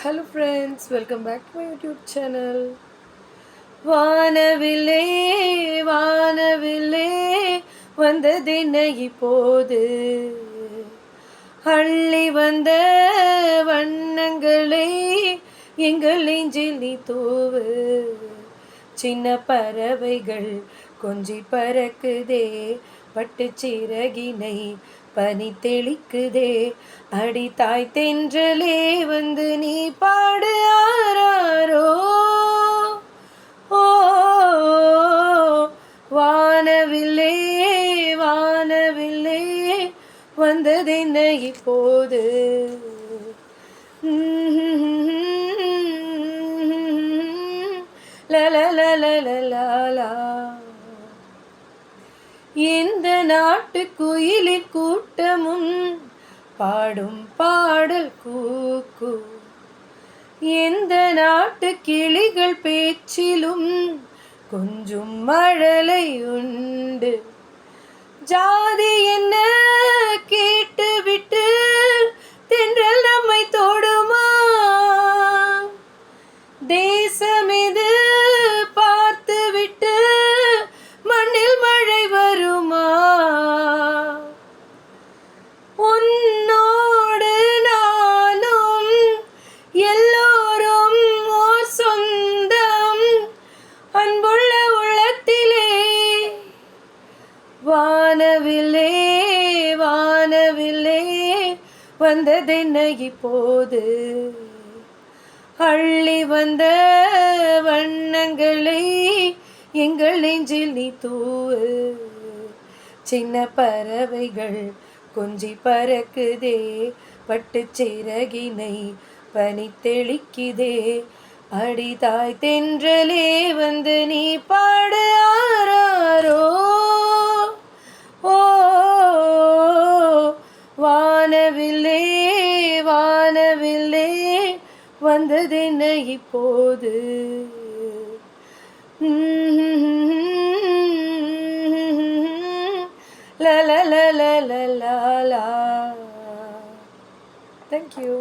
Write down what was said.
Hello friends, welcome back to my YouTube channel. வானவில்லே வானவில்லே வந்ததென்ன இப்போது அள்ளி வந்த வண்ணங்களை எங்கள் நெஞ்சில் நீ தூவு சின்ன பறவைகள் கொஞ்சி பறக்குதே பட்டு சிறகினை பனி தெளிக்குதே அடி தாய் தென்றலே வந்து நீ பாடு ஆராரோ ஓ வானவில்லே வானவில்லே வந்ததென்ன இப்போது லலலலலலா இந்த நாட்டு குயிலின் கூட்டமும் பாடும் பாடல் கூக்கு எந்த நாட்டு கிளிகள் பேச்சிலும் கொஞ்சம் மழலை உண்டு ஜாதி என்ன கேட்டு விட்டு தென்றல் நம்மை தொடுமா தேசம் இது பார்த்து விட்டு மண்ணில் மழை வருமா உன்னோடு நானும் எல்லோரும் ஓர் சொந்தம் அன்புள்ள உள்ளத்திலே வானவில்லே வானவில்லே வந்ததென்ன இப்போது அள்ளி வந்த வண்ணங்களை எங்கள் நெஞ்சில் நீ தூவு சின்ன பறவைகள் கொஞ்சி பறக்குதே பட்டு சிறகினை பனி தெளிக்குதே அடிதாய் தென்றலே வந்து நீ பாடு ஆராரோ ஓ வானவில்லே வானவில்லே வந்ததென்ன இப்போது la la la la la la la. Thank you.